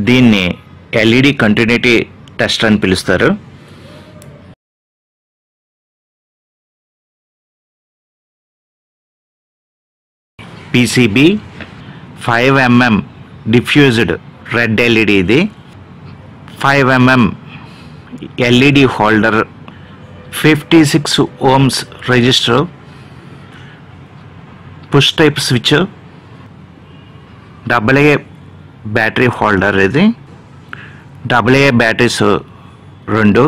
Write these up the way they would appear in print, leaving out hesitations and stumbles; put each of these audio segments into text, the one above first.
దీన్ని LED continuity test అని పిలుస్తారు. PCB 5mm diffused red LED, ఇది 5mm LED holder, 56 ohms register, push type switch, AA battery holder, ఇది AA batteries 2.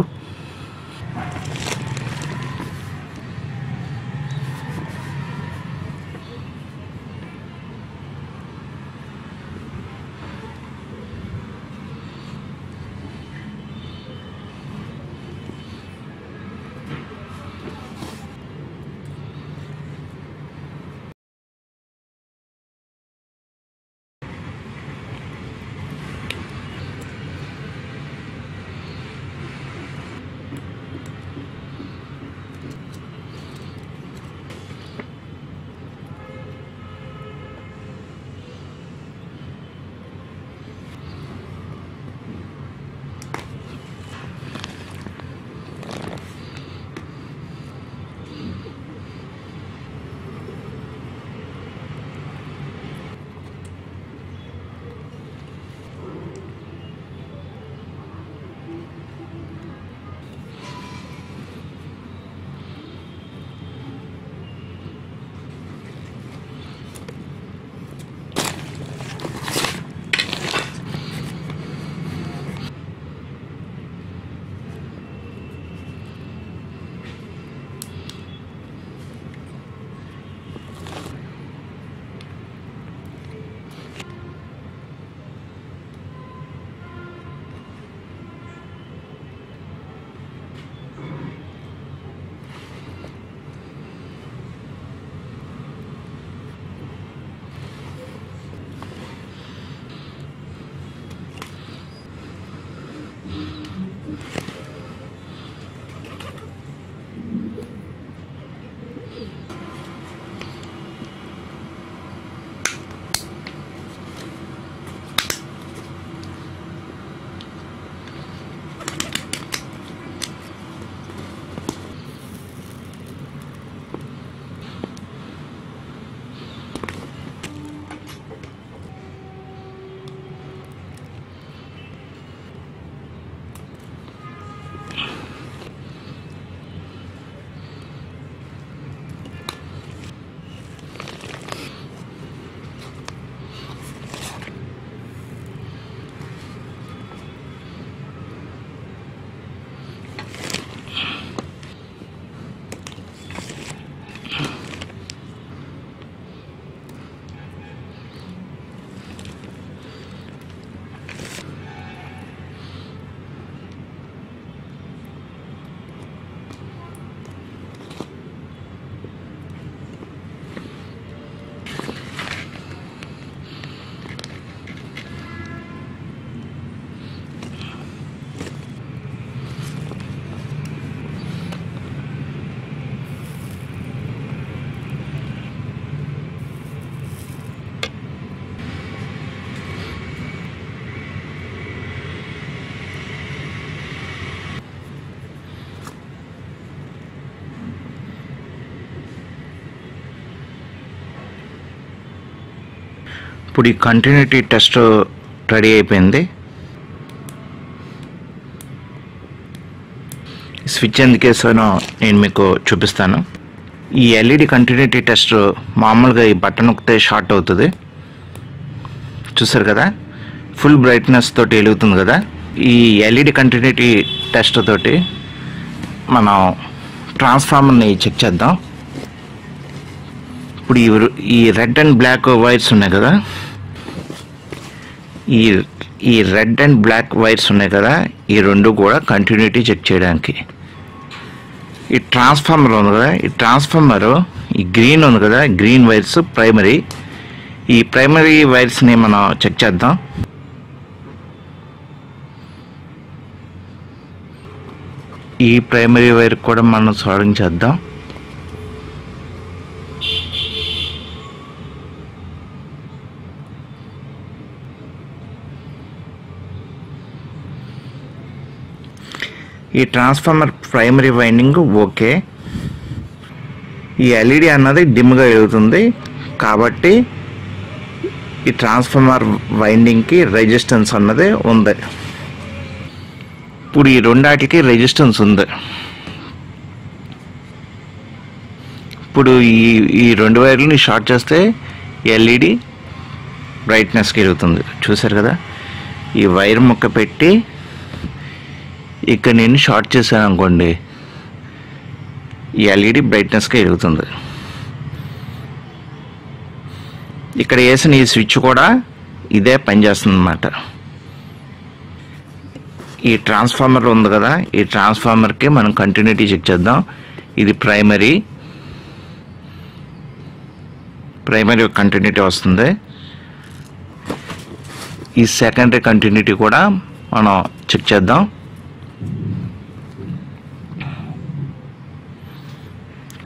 ఇప్పుడు ఈ కంటిన్యూటీ టెస్ట్ రెడీ అయిపోయింది. స్విచ్ ఎందుకు వేసానో నేను మీకు చూపిస్తాను. ఈ ఎల్ఈడి కంటిన్యూటీ టెస్ట్ మామూలుగా ఈ బటన్ నొక్కితే షార్ట్ అవుతుంది, చూసారు కదా, ఫుల్ బ్రైట్నెస్ తోటి వెలుగుతుంది కదా. ఈ ఎల్ఈడి కంటిన్యూటీ టెస్ట్ తోటి మనం ట్రాన్స్ఫార్మర్ని చెక్ చేద్దాం. ఇప్పుడు ఈ రెడ్ అండ్ బ్లాక్ వైర్స్ ఉన్నాయి కదా, ఈ రెడ్ అండ్ బ్లాక్ వైర్స్ ఉన్నాయి కదా, ఈ రెండు కూడా కంటిన్యూటీ చెక్ చేయడానికి. ఈ ట్రాన్స్ఫార్మర్ ఉంది కదా, ఈ ట్రాన్స్ఫార్మర్ ఈ గ్రీన్ ఉంది కదా, గ్రీన్ వైర్స్ ప్రైమరీ. ఈ ప్రైమరీ వైర్స్ని మనం చెక్ చేద్దాం. ఈ ప్రైమరీ వైర్ కూడా మనం సాల్వింగ్ చేద్దాం. ఈ ట్రాన్స్ఫార్మర్ ప్రైమరీ వైండింగ్ ఓకే. ఈ ఎల్ఈడి అన్నది డిమ్గా వెలుగుతుంది కాబట్టి ఈ ట్రాన్స్ఫార్మర్ వైండింగ్కి రెసిస్టెన్స్ అన్నది ఉంది. ఇప్పుడు ఈ రెండాటికి రెసిస్టెన్స్ ఉంది. ఇప్పుడు ఈ రెండు వైర్లని షార్ట్ చేస్తే ఎల్ఈడి బ్రైట్నెస్కి వెలుగుతుంది. చూసారు కదా, ఈ వైర్ ముక్క పెట్టి ఇక్కడ నేను షార్ట్ చేశాను అనుకోండి, ఈ ఎల్ఈడి బ్రైట్నెస్కి వెలుగుతుంది. ఇక్కడ వేసిన ఈ స్విచ్ కూడా ఇదే పనిచేస్తుంది అన్నమాట. ఈ ట్రాన్స్ఫార్మర్ ఉంది కదా, ఈ ట్రాన్స్ఫార్మర్కి మనం కంటిన్యూటీ చెక్ చేద్దాం. ఇది ప్రైమరీ కంటిన్యూటీ వస్తుంది. ఈ సెకండరీ కంటిన్యూటీ కూడా మనం చెక్ చేద్దాం.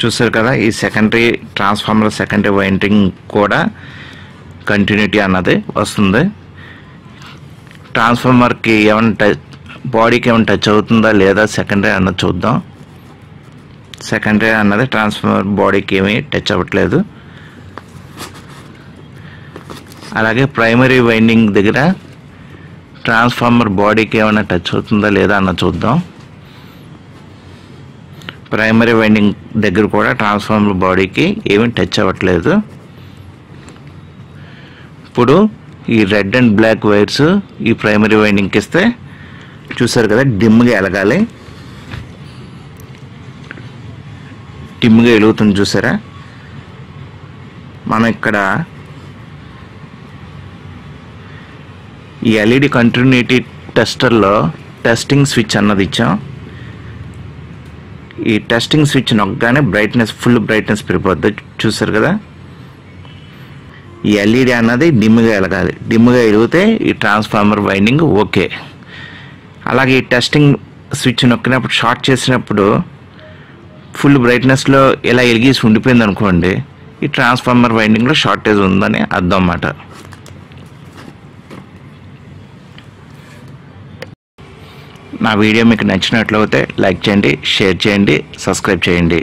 చూసారు కదా, ఈ ట్రాన్స్ఫార్మర్ సెకండరీ వైండింగ్ కూడా కంటిన్యూటీ అన్నది వస్తుంది. ట్రాన్స్ఫార్మర్కి ఏమైనా బాడీకి ఏమైనా టచ్ అవుతుందా లేదా సెకండరీ అన్నది చూద్దాం. సెకండరీ అన్నది ట్రాన్స్ఫార్మర్ బాడీకి ఏమీ టచ్ అవ్వట్లేదు. అలాగే ప్రైమరీ వైండింగ్ దగ్గర ట్రాన్స్ఫార్మర్ బాడీకి ఏమైనా టచ్ అవుతుందా లేదా అన్నది చూద్దాం. ప్రైమరీ వైండింగ్ దగ్గర కూడా ట్రాన్స్ఫార్మర్ బాడీకి ఏమీ టచ్ అవ్వట్లేదు. ఇప్పుడు ఈ రెడ్ అండ్ బ్లాక్ వైర్స్ ఈ ప్రైమరీ వైండింగ్కి ఇస్తే చూసారు కదా, డిమ్గా వెలగాలి. డిమ్గా వెలుగుతుంది చూసారా. మనం ఇక్కడ ఈ ఎల్ఈడి కంటిన్యూటీ టెస్టర్లో టెస్టింగ్ స్విచ్ అన్నది ఇచ్చాం. ఈ టెస్టింగ్ స్విచ్ నొక్కగానే ఫుల్ బ్రైట్నెస్ పెరిగిపోద్ది. చూసారు కదా, ఈ ఎల్ఈడి అన్నది డిమ్గా వెలగాలి. డిమ్గా వెలిగితే ఈ ట్రాన్స్ఫార్మర్ వైండింగ్ ఓకే. అలాగే ఈ టెస్టింగ్ స్విచ్ నొక్కినప్పుడు షార్ట్ చేసినప్పుడు ఫుల్ బ్రైట్నెస్లో ఇలా వెలిగేసి ఉండిపోయింది అనుకోండి, ఈ ట్రాన్స్ఫార్మర్ వైండింగ్లో షార్టేజ్ ఉందని అర్థం అన్నమాట. నా వీడియో మీకు నచ్చినట్లయితే లైక్ చేయండి, షేర్ చేయండి, సబ్స్క్రైబ్ చేయండి.